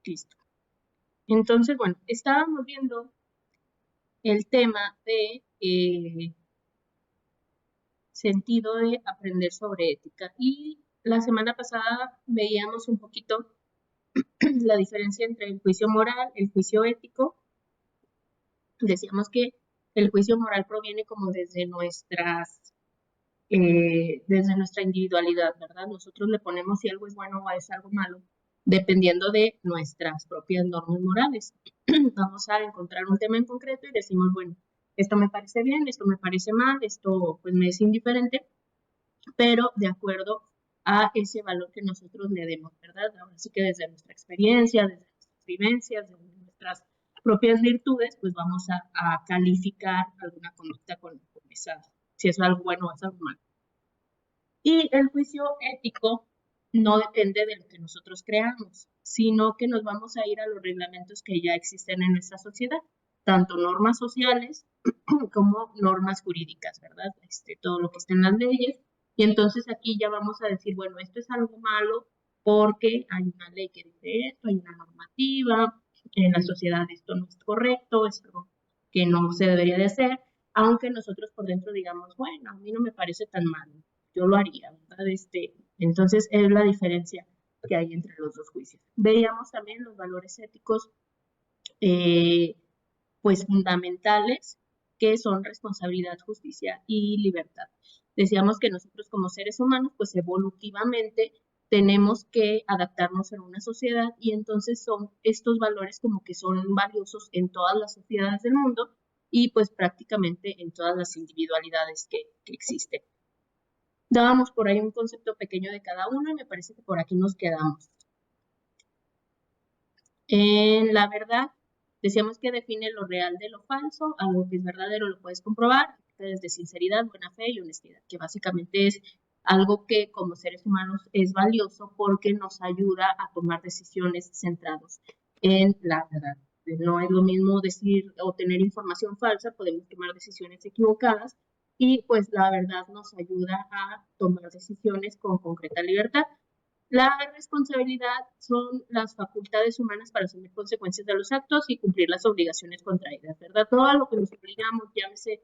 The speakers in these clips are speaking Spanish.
Listo. Entonces, bueno, estábamos viendo el tema de sentido de aprender sobre ética. Y la semana pasada veíamos un poquito la diferencia entre el juicio moral, el juicio ético. Decíamos que el juicio moral proviene como desde nuestra individualidad, ¿verdad? Nosotros le ponemos si algo es bueno o es algo malo, dependiendo de nuestras propias normas morales. Vamos a encontrar un tema en concreto y decimos, bueno, esto me parece bien, esto me parece mal, esto pues me es indiferente, pero de acuerdo a ese valor que nosotros le demos, ¿verdad? Ahora sí que desde nuestra experiencia, desde nuestras vivencias, desde nuestras propias virtudes, pues vamos a calificar alguna conducta con esa, si es algo bueno o es algo malo. Y el juicio ético no depende de lo que nosotros creamos, sino que nos vamos a ir a los reglamentos que ya existen en nuestra sociedad, tanto normas sociales como normas jurídicas, ¿verdad? Todo lo que está en las leyes. Y entonces aquí ya vamos a decir, bueno, esto es algo malo porque hay una ley que dice esto, hay una normativa, en la sociedad esto no es correcto, es algo que no se debería de hacer, aunque nosotros por dentro digamos, bueno, a mí no me parece tan malo, yo lo haría, ¿verdad? Entonces es la diferencia que hay entre los dos juicios. Veíamos también los valores éticos, pues fundamentales, que son responsabilidad, justicia y libertad. Decíamos que nosotros como seres humanos, pues evolutivamente tenemos que adaptarnos a una sociedad y entonces son estos valores como que son valiosos en todas las sociedades del mundo y pues prácticamente en todas las individualidades que existen. Dábamos por ahí un concepto pequeño de cada uno y me parece que por aquí nos quedamos. En la verdad, decíamos que define lo real de lo falso, algo que es verdadero lo puedes comprobar, desde sinceridad, buena fe y honestidad, que básicamente es algo que como seres humanos es valioso porque nos ayuda a tomar decisiones centradas en la verdad. No es lo mismo decir o tener información falsa, podemos tomar decisiones equivocadas y pues la verdad nos ayuda a tomar decisiones con concreta libertad. La responsabilidad son las facultades humanas para asumir consecuencias de los actos y cumplir las obligaciones contraídas, ¿verdad? Todo lo que nos obligamos, llámese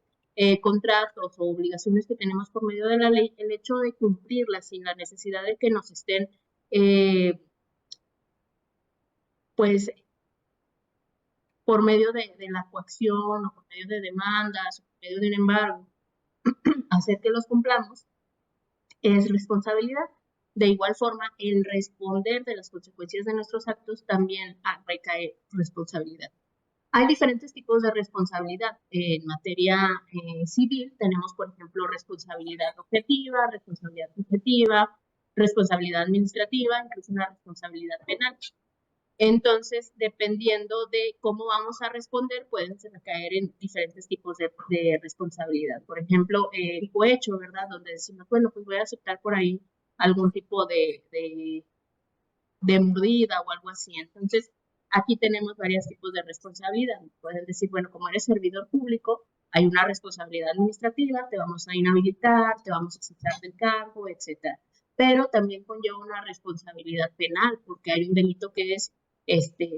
contratos o obligaciones que tenemos por medio de la ley, el hecho de cumplirlas sin la necesidad de que nos estén, pues, por medio de la coacción o por medio de demandas o por medio de un embargo, hacer que los cumplamos, es responsabilidad. De igual forma, el responder de las consecuencias de nuestros actos también recae responsabilidad. Hay diferentes tipos de responsabilidad. En materia civil tenemos, por ejemplo, responsabilidad objetiva, responsabilidad subjetiva, responsabilidad administrativa, incluso una responsabilidad penal. Entonces, dependiendo de cómo vamos a responder, pueden recaer en diferentes tipos de responsabilidad. Por ejemplo, el cohecho, ¿verdad? Donde decimos, bueno, pues voy a aceptar por ahí algún tipo de mordida o algo así. Entonces, aquí tenemos varios tipos de responsabilidad. Pueden decir, bueno, como eres servidor público, hay una responsabilidad administrativa, te vamos a inhabilitar, te vamos a cesar del cargo, etcétera. Pero también conlleva una responsabilidad penal, porque hay un delito que es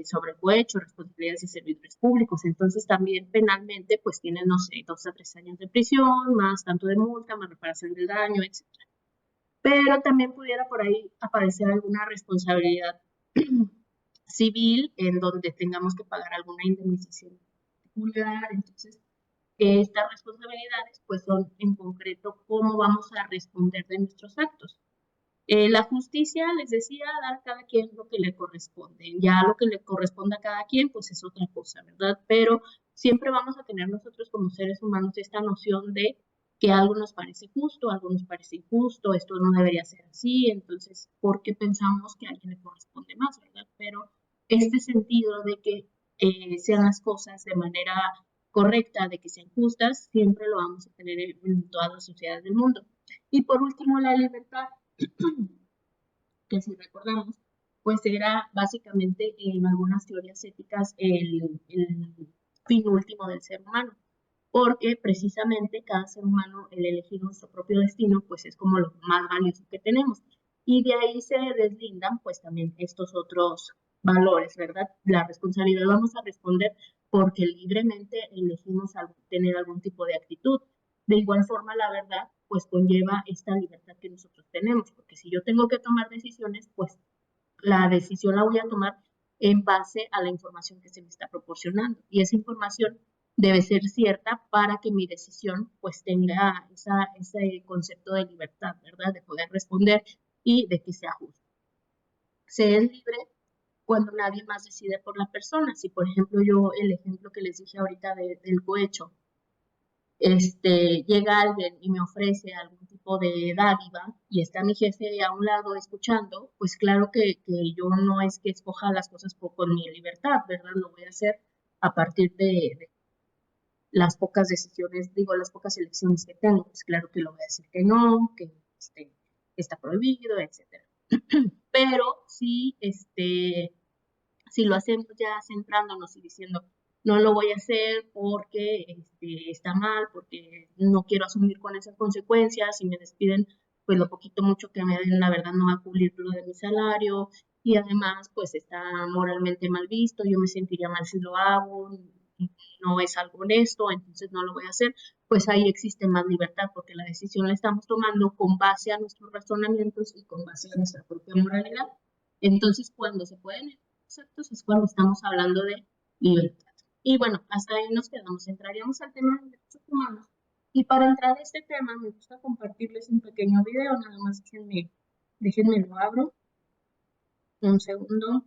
sobrecohecho, responsabilidades de servidores públicos. Entonces, también penalmente, pues tienen, no sé, 2 a 3 años de prisión, más tanto de multa, más reparación del daño, etcétera. Pero también pudiera por ahí aparecer alguna responsabilidad civil en donde tengamos que pagar alguna indemnización particular. Entonces, estas responsabilidades pues son en concreto cómo vamos a responder de nuestros actos. La justicia, les decía, dar a cada quien lo que le corresponde. Ya lo que le corresponde a cada quien, pues es otra cosa, ¿verdad? Pero siempre vamos a tener nosotros como seres humanos esta noción de que algo nos parece justo, algo nos parece injusto, esto no debería ser así, entonces, ¿por qué pensamos que a alguien le corresponde más, verdad? Pero este sentido de que sean las cosas de manera correcta, de que sean justas, siempre lo vamos a tener en todas las sociedades del mundo. Y por último, la libertad, que si recordamos, pues era básicamente en algunas teorías éticas el fin último del ser humano, porque precisamente cada ser humano, el elegir nuestro propio destino, pues es como lo más valioso que tenemos. Y de ahí se deslindan pues también estos otros valores, ¿verdad? La responsabilidad vamos a responder porque libremente elegimos tener algún tipo de actitud. De igual forma, la verdad, pues conlleva esta libertad que nosotros tenemos, porque si yo tengo que tomar decisiones, pues la decisión la voy a tomar en base a la información que se me está proporcionando. Y esa información debe ser cierta para que mi decisión pues tenga ese concepto de libertad, ¿verdad? De poder responder y de que sea justo. Se es libre cuando nadie más decide por la persona. Si, por ejemplo, el ejemplo que les dije ahorita del cohecho, llega alguien y me ofrece algún tipo de dádiva y está mi jefe a un lado escuchando, pues claro que yo no es que escoja las cosas con mi libertad, ¿verdad? Lo voy a hacer a partir de las pocas decisiones, digo, las pocas elecciones que tengo, pues claro que lo voy a decir que no, que está prohibido, etcétera. Pero sí, si lo hacemos ya centrándonos y diciendo, no lo voy a hacer porque está mal, porque no quiero asumir con esas consecuencias, si me despiden, pues lo poquito mucho que me den, la verdad no va a cubrir lo de mi salario, y además pues está moralmente mal visto, yo me sentiría mal si lo hago, no es algo honesto, entonces no lo voy a hacer, pues ahí existe más libertad, porque la decisión la estamos tomando con base a nuestros razonamientos y con base a nuestra propia moralidad. Entonces, cuando se pueden conceptos es cuando estamos hablando de libertad. Y bueno, hasta ahí nos quedamos. Entraríamos al tema de derechos humanos. Y para entrar a este tema, me gusta compartirles un pequeño video. Nada más déjenme lo abro. Un segundo.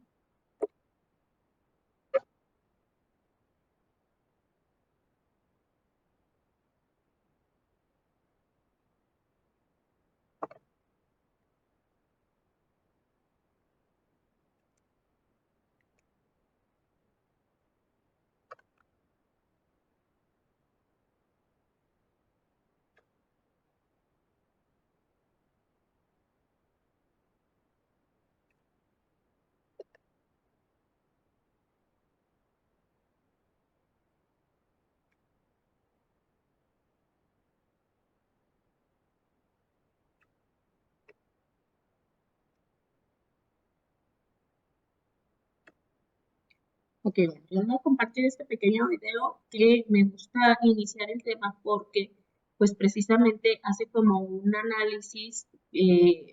Ok, bueno, yo voy a compartir este pequeño video que me gusta iniciar el tema porque, pues precisamente hace como un análisis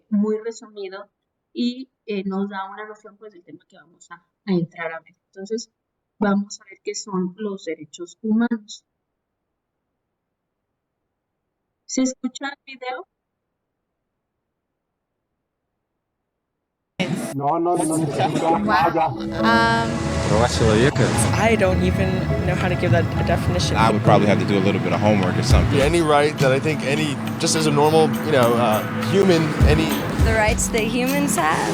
muy resumido y nos da una noción pues del tema que vamos a entrar a ver. Entonces, vamos a ver qué son los derechos humanos. ¿Se escucha el video? No se escucha nada. I don't even know how to give that a definition. I would probably have to do a little bit of homework or something. Any right that I think just as a normal, human, The rights that humans have.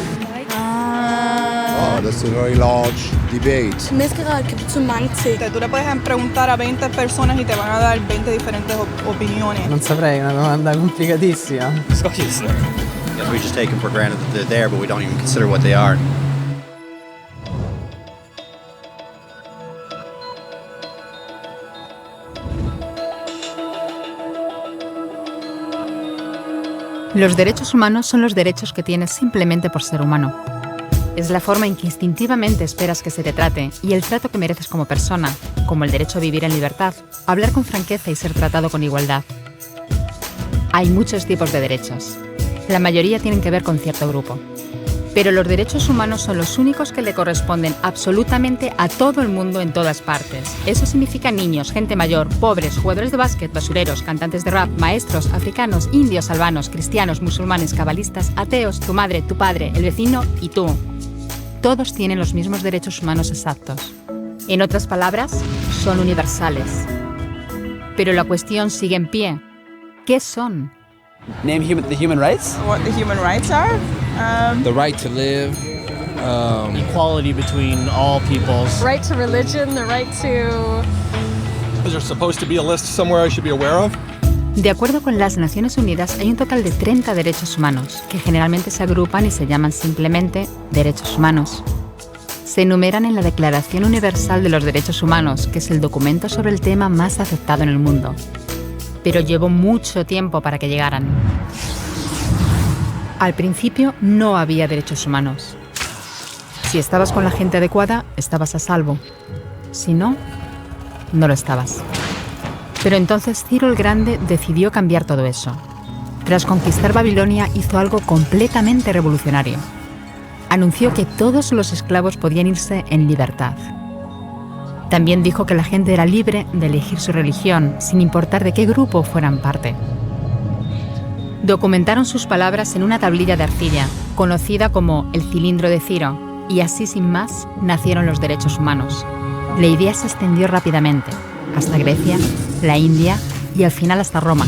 Oh, that's a very large debate. Menneskerettigheder kan betyde mange ting. Tú le puedes preguntar a 20 personas y te van a dar 20 diferentes opiniones. Non saprei, è una domanda complicatissima. We just take them for granted that they're there, but we don't even consider what they are. Los derechos humanos son los derechos que tienes simplemente por ser humano. Es la forma en que instintivamente esperas que se te trate y el trato que mereces como persona, como el derecho a vivir en libertad, a hablar con franqueza y ser tratado con igualdad. Hay muchos tipos de derechos. La mayoría tienen que ver con cierto grupo. Pero los derechos humanos son los únicos que le corresponden absolutamente a todo el mundo en todas partes. Eso significa niños, gente mayor, pobres, jugadores de básquet, basureros, cantantes de rap, maestros, africanos, indios, albanos, cristianos, musulmanes, cabalistas, ateos, tu madre, tu padre, el vecino y tú. Todos tienen los mismos derechos humanos exactos. En otras palabras, son universales. Pero la cuestión sigue en pie. ¿Qué son? Name the human rights? What the human rights are? The right to live. Equality between all peoples. Right to religion, the right to... is there supposed to be a list somewhere I should be aware of? De acuerdo con las Naciones Unidas, hay un total de 30 derechos humanos, que generalmente se agrupan y se llaman simplemente derechos humanos. Se enumeran en la Declaración Universal de los Derechos Humanos, que es el documento sobre el tema más aceptado en el mundo. Pero llevó mucho tiempo para que llegaran. Al principio no había derechos humanos. Si estabas con la gente adecuada, estabas a salvo. Si no, no lo estabas. Pero entonces Ciro el Grande decidió cambiar todo eso. Tras conquistar Babilonia, hizo algo completamente revolucionario. Anunció que todos los esclavos podían irse en libertad. También dijo que la gente era libre de elegir su religión, sin importar de qué grupo fueran parte. Documentaron sus palabras en una tablilla de arcilla, conocida como el cilindro de Ciro, y así sin más nacieron los derechos humanos. La idea se extendió rápidamente, hasta Grecia, la India y al final hasta Roma.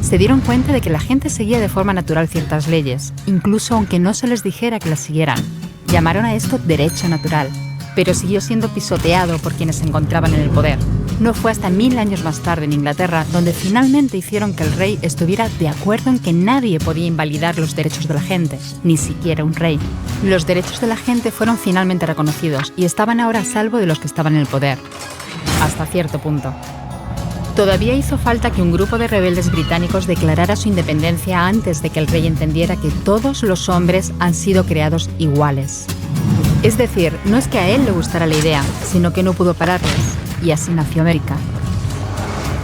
Se dieron cuenta de que la gente seguía de forma natural ciertas leyes, incluso aunque no se les dijera que las siguieran. Llamaron a esto derecho natural, pero siguió siendo pisoteado por quienes se encontraban en el poder. No fue hasta 1000 años más tarde en Inglaterra donde finalmente hicieron que el rey estuviera de acuerdo en que nadie podía invalidar los derechos de la gente, ni siquiera un rey. Los derechos de la gente fueron finalmente reconocidos y estaban ahora a salvo de los que estaban en el poder. Hasta cierto punto. Todavía hizo falta que un grupo de rebeldes británicos declarara su independencia antes de que el rey entendiera que todos los hombres han sido creados iguales. Es decir, no es que a él le gustara la idea, sino que no pudo pararles, y así nació América.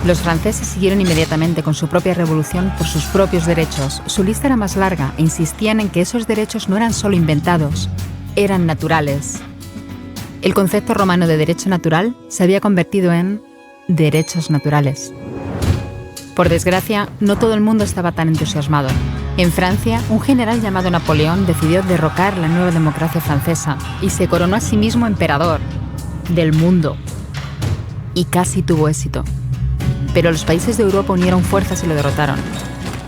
Los franceses siguieron inmediatamente con su propia revolución por sus propios derechos. Su lista era más larga e insistían en que esos derechos no eran solo inventados, eran naturales. El concepto romano de derecho natural se había convertido en derechos naturales. Por desgracia, no todo el mundo estaba tan entusiasmado. En Francia, un general llamado Napoleón decidió derrocar la nueva democracia francesa y se coronó a sí mismo emperador del mundo. Y casi tuvo éxito. Pero los países de Europa unieron fuerzas y lo derrotaron.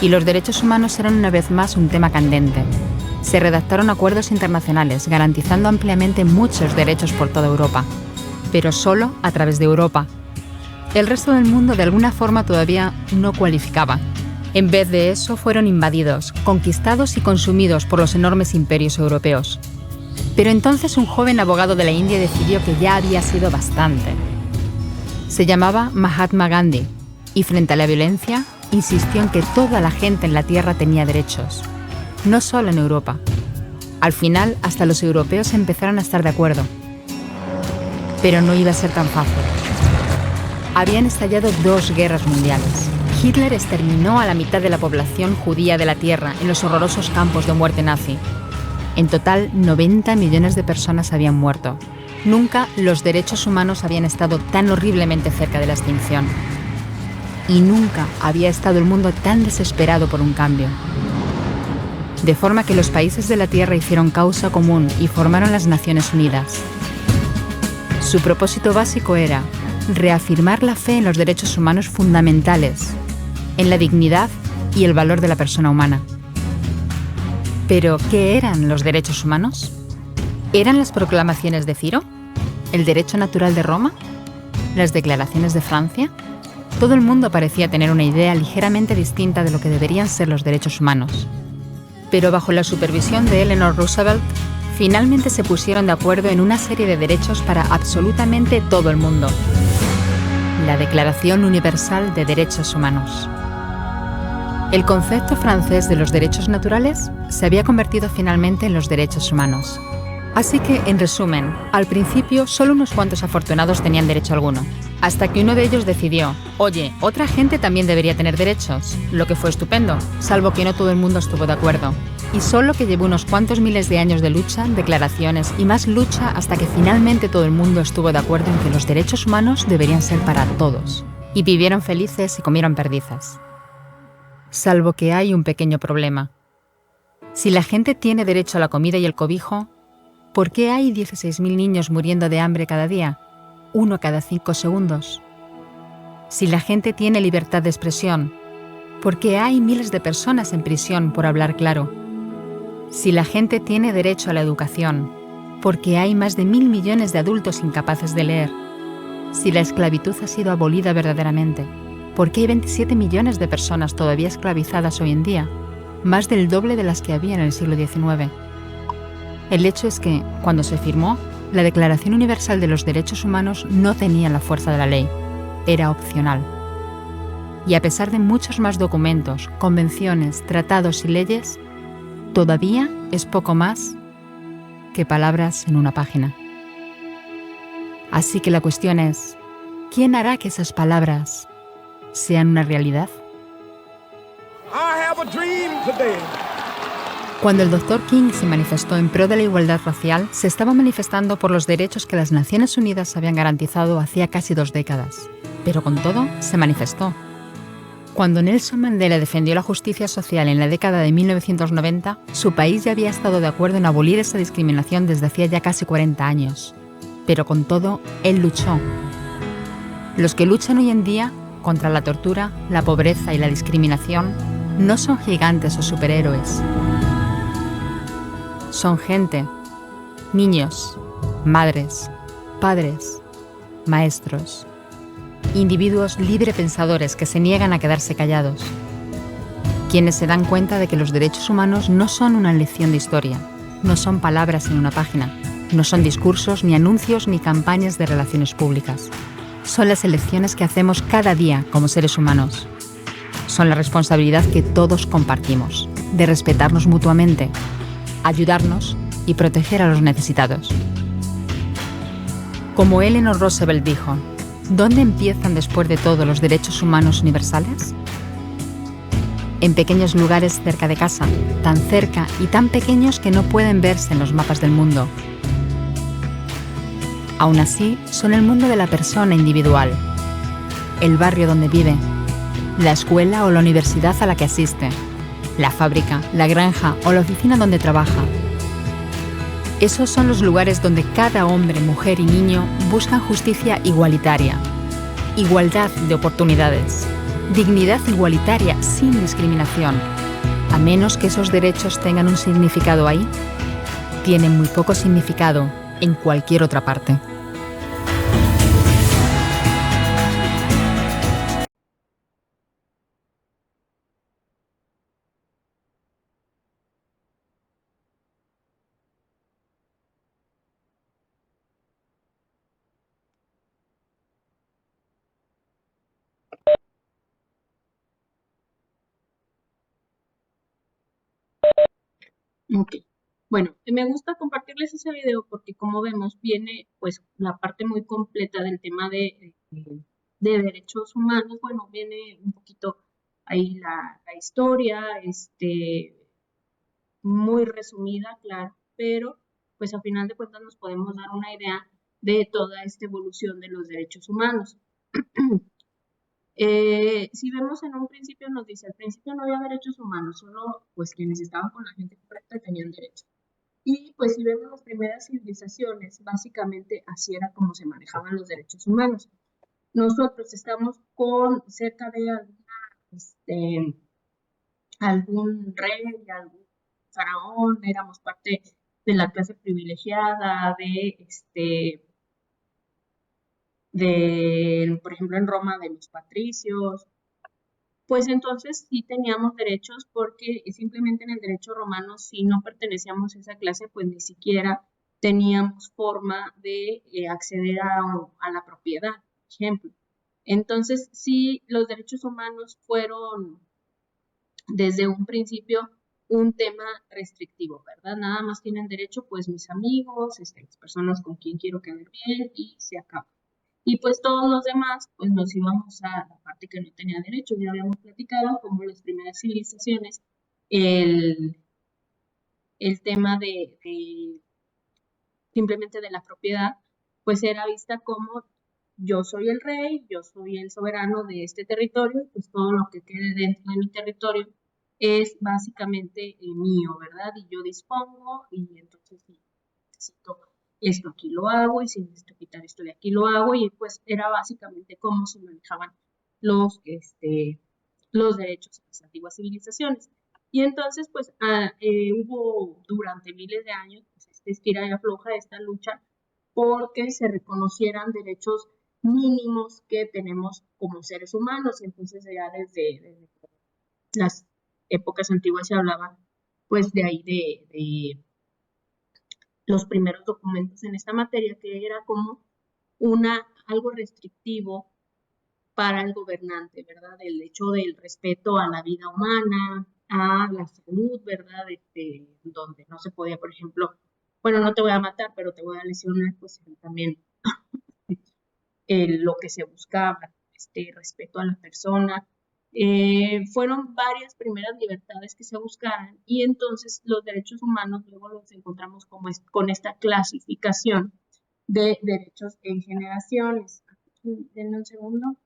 Y los derechos humanos eran una vez más un tema candente. Se redactaron acuerdos internacionales garantizando ampliamente muchos derechos por toda Europa, pero solo a través de Europa. El resto del mundo de alguna forma todavía no cualificaba. En vez de eso, fueron invadidos, conquistados y consumidos por los enormes imperios europeos. Pero entonces un joven abogado de la India decidió que ya había sido bastante. Se llamaba Mahatma Gandhi y frente a la violencia insistió en que toda la gente en la Tierra tenía derechos, no solo en Europa. Al final, hasta los europeos empezaron a estar de acuerdo. Pero no iba a ser tan fácil. Habían estallado 2 guerras mundiales. Hitler exterminó a la mitad de la población judía de la Tierra en los horrorosos campos de muerte nazi. En total, 90 millones de personas habían muerto. Nunca los derechos humanos habían estado tan horriblemente cerca de la extinción. Y nunca había estado el mundo tan desesperado por un cambio. De forma que los países de la Tierra hicieron causa común y formaron las Naciones Unidas. Su propósito básico era reafirmar la fe en los derechos humanos fundamentales, en la dignidad y el valor de la persona humana. ¿Pero qué eran los derechos humanos? ¿Eran las proclamaciones de Ciro? ¿El derecho natural de Roma? ¿Las declaraciones de Francia? Todo el mundo parecía tener una idea ligeramente distinta de lo que deberían ser los derechos humanos. Pero bajo la supervisión de Eleanor Roosevelt, finalmente se pusieron de acuerdo en una serie de derechos para absolutamente todo el mundo. La Declaración Universal de Derechos Humanos. El concepto francés de los derechos naturales se había convertido finalmente en los derechos humanos. Así que, en resumen, al principio solo unos cuantos afortunados tenían derecho alguno, hasta que uno de ellos decidió, oye, otra gente también debería tener derechos, lo que fue estupendo, salvo que no todo el mundo estuvo de acuerdo. Y solo que llevó unos cuantos miles de años de lucha, declaraciones y más lucha hasta que finalmente todo el mundo estuvo de acuerdo en que los derechos humanos deberían ser para todos. Y vivieron felices y comieron perdices. Salvo que hay un pequeño problema. Si la gente tiene derecho a la comida y el cobijo, ¿por qué hay 16.000 niños muriendo de hambre cada día? 1 cada 5 segundos. Si la gente tiene libertad de expresión, ¿por qué hay miles de personas en prisión por hablar claro? Si la gente tiene derecho a la educación, ¿por qué hay más de 1.000 millones de adultos incapaces de leer? Si la esclavitud ha sido abolida verdaderamente, ¿por qué hay 27 millones de personas todavía esclavizadas hoy en día? Más del doble de las que había en el siglo XIX. El hecho es que, cuando se firmó, la Declaración Universal de los Derechos Humanos no tenía la fuerza de la ley. Era opcional. Y a pesar de muchos más documentos, convenciones, tratados y leyes, todavía es poco más que palabras en una página. Así que la cuestión es, ¿quién hará que esas palabras sean una realidad? Cuando el Dr. King se manifestó en pro de la igualdad racial, se estaba manifestando por los derechos que las Naciones Unidas habían garantizado hacía casi 2 décadas. Pero con todo, se manifestó. Cuando Nelson Mandela defendió la justicia social en la década de 1990, su país ya había estado de acuerdo en abolir esa discriminación desde hacía ya casi 40 años. Pero con todo, él luchó. Los que luchan hoy en día contra la tortura, la pobreza y la discriminación no son gigantes o superhéroes. Son gente, niños, madres, padres, maestros, individuos librepensadores que se niegan a quedarse callados, quienes se dan cuenta de que los derechos humanos no son una lección de historia, no son palabras en una página, no son discursos, ni anuncios, ni campañas de relaciones públicas. Son las elecciones que hacemos cada día como seres humanos. Son la responsabilidad que todos compartimos, de respetarnos mutuamente, ayudarnos y proteger a los necesitados. Como Eleanor Roosevelt dijo, ¿dónde empiezan después de todo los derechos humanos universales? En pequeños lugares cerca de casa, tan cerca y tan pequeños que no pueden verse en los mapas del mundo. Aún así, son el mundo de la persona individual, el barrio donde vive, la escuela o la universidad a la que asiste, la fábrica, la granja o la oficina donde trabaja. Esos son los lugares donde cada hombre, mujer y niño buscan justicia igualitaria, igualdad de oportunidades, dignidad igualitaria sin discriminación. A menos que esos derechos tengan un significado ahí, tienen muy poco significado en cualquier otra parte. Ok. Bueno, me gusta compartirles ese video porque como vemos viene pues la parte muy completa del tema de derechos humanos. Bueno, viene un poquito ahí la historia, muy resumida, claro, pero pues a final de cuentas nos podemos dar una idea de toda esta evolución de los derechos humanos. Si vemos en un principio, nos dice, al principio no había derechos humanos, solo pues quienes estaban con la gente correcta tenían derechos. Y pues si vemos las primeras civilizaciones, básicamente así era como se manejaban los derechos humanos. Nosotros estamos cerca de algún rey, algún faraón, éramos parte de la clase privilegiada, por ejemplo, en Roma, de los patricios. Pues entonces sí teníamos derechos porque simplemente en el derecho romano, si no pertenecíamos a esa clase, pues ni siquiera teníamos forma de acceder a la propiedad, por ejemplo. Entonces sí, los derechos humanos fueron desde un principio un tema restrictivo, ¿verdad? Nada más tienen derecho pues mis amigos, las personas con quien quiero quedar bien y se acaba. Y pues todos los demás, pues nos íbamos a la parte que no tenía derechos. Ya habíamos platicado como las primeras civilizaciones, el tema simplemente de la propiedad, pues era vista como yo soy el rey, yo soy el soberano de este territorio, pues todo lo que quede dentro de mi territorio es básicamente mío, ¿verdad? Y yo dispongo y entonces si necesito esto aquí lo hago y si necesito quitar esto de aquí lo hago y pues era básicamente cómo se manejaban los derechos en las antiguas civilizaciones. Y entonces pues hubo durante miles de años pues, estira y afloja esta lucha porque se reconocieran derechos mínimos que tenemos como seres humanos. Entonces ya desde las épocas antiguas se hablaba pues de ahí de los primeros documentos en esta materia, que era como algo restrictivo para el gobernante, ¿verdad? El hecho del respeto a la vida humana, a la salud, ¿verdad? Donde no se podía, por ejemplo, bueno, no te voy a matar, pero te voy a lesionar, pues también lo que se buscaba, respeto a la persona. Fueron varias primeras libertades que se buscaban y entonces los derechos humanos luego los encontramos como con esta clasificación de derechos en generaciones. Denme un segundo.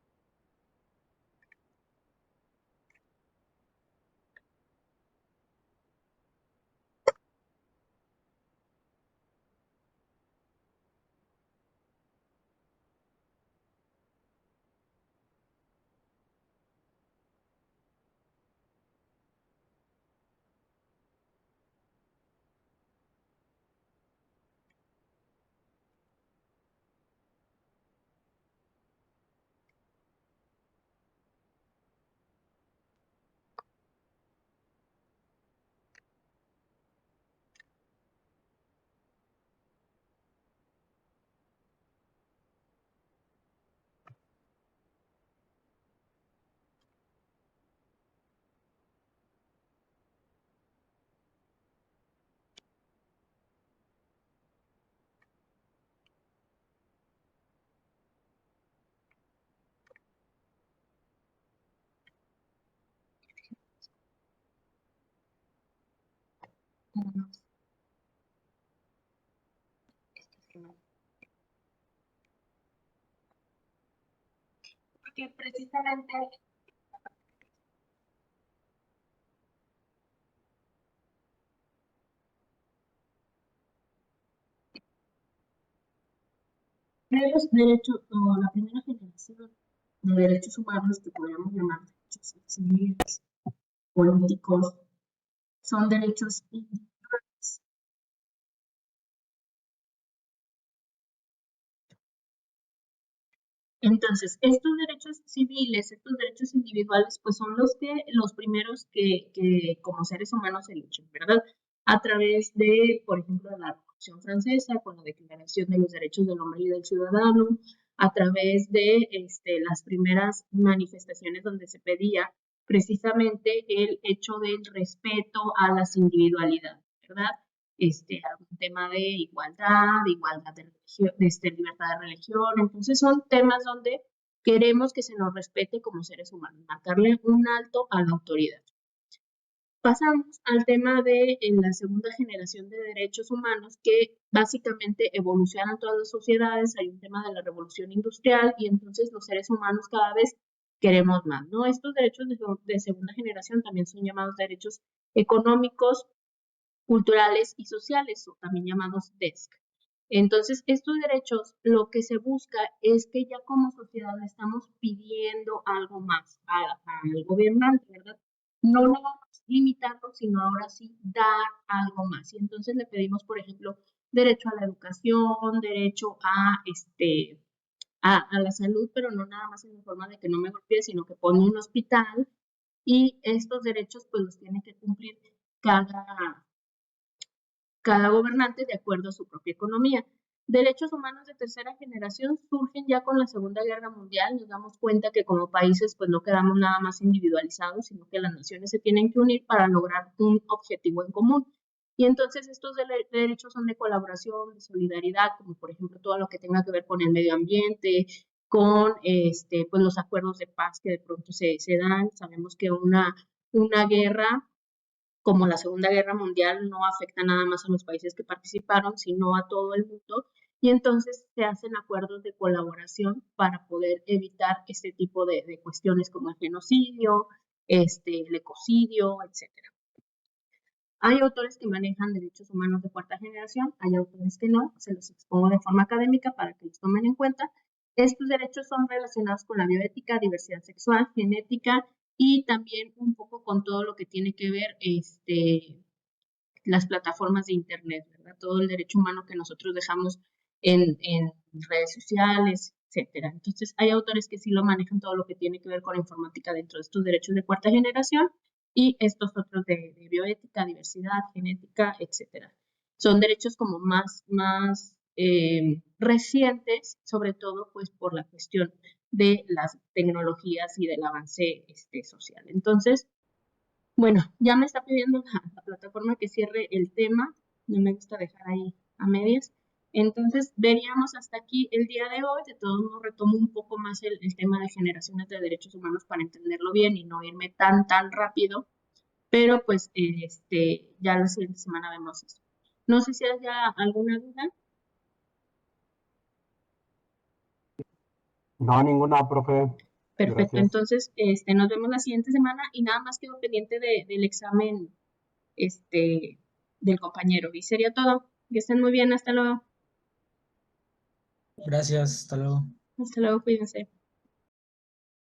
Porque precisamente los derechos, o la primera generación de derechos humanos que podríamos llamar derechos civiles, políticos, son derechos individuales. Entonces, estos derechos civiles, estos derechos individuales, pues son los primeros que como seres humanos eligen, ¿verdad? A través de, por ejemplo, la Revolución Francesa, con la Declaración de los Derechos del Hombre y del Ciudadano, a través de las primeras manifestaciones donde se pedía precisamente el hecho del respeto a las individualidades, ¿verdad? Algún tema de igualdad de religión, libertad de religión. Entonces son temas donde queremos que se nos respete como seres humanos, marcarle un alto a la autoridad. Pasamos al tema de en la segunda generación de derechos humanos que básicamente evolucionan todas las sociedades. Hay un tema de la revolución industrial y entonces los seres humanos cada vez queremos más, ¿no? Estos derechos de segunda generación también son llamados derechos económicos, culturales y sociales, o también llamados DESC. Entonces, estos derechos, lo que se busca es que ya como sociedad le estamos pidiendo algo más al gobernante, ¿verdad? No lo vamos a limitarlo, sino ahora sí dar algo más. Y entonces le pedimos, por ejemplo, derecho a la educación, derecho a la salud, pero no nada más en la forma de que no me golpee, sino que pone un hospital. Y estos derechos, pues los tiene que cumplir cada gobernante de acuerdo a su propia economía. Derechos humanos de tercera generación surgen ya con la Segunda Guerra Mundial. Nos damos cuenta que como países pues no quedamos nada más individualizados, sino que las naciones se tienen que unir para lograr un objetivo en común. Y entonces estos derechos son de colaboración, de solidaridad, como por ejemplo todo lo que tenga que ver con el medio ambiente, con pues los acuerdos de paz que de pronto se dan. Sabemos que una guerra como la Segunda Guerra Mundial no afecta nada más a los países que participaron, sino a todo el mundo. Y entonces se hacen acuerdos de colaboración para poder evitar este tipo de cuestiones como el genocidio, el ecocidio, etc. Hay autores que manejan derechos humanos de cuarta generación, hay autores que no, se los expongo de forma académica para que los tomen en cuenta. Estos derechos son relacionados con la bioética, diversidad sexual, genética y también un poco con todo lo que tiene que ver las plataformas de internet, ¿verdad? Todo el derecho humano que nosotros dejamos en redes sociales, etcétera. Entonces, hay autores que sí lo manejan todo lo que tiene que ver con la informática dentro de estos derechos de cuarta generación y estos otros de bioética, diversidad, genética, etcétera. Son derechos como más recientes, sobre todo pues por la cuestión de las tecnologías y del avance social. Entonces, bueno, ya me está pidiendo la plataforma que cierre el tema. No me gusta dejar ahí a medias. Entonces, veríamos hasta aquí el día de hoy. De todos modos, retomo un poco más el tema de generaciones de derechos humanos para entenderlo bien y no irme tan rápido. Pero, pues, ya la siguiente semana vemos eso. No sé si haya alguna duda. No, ninguna, profe. Perfecto, Gracias. entonces nos vemos la siguiente semana y nada más quedo pendiente del examen del compañero. Y sería todo. Que estén muy bien, hasta luego. Gracias, hasta luego. Hasta luego, cuídense.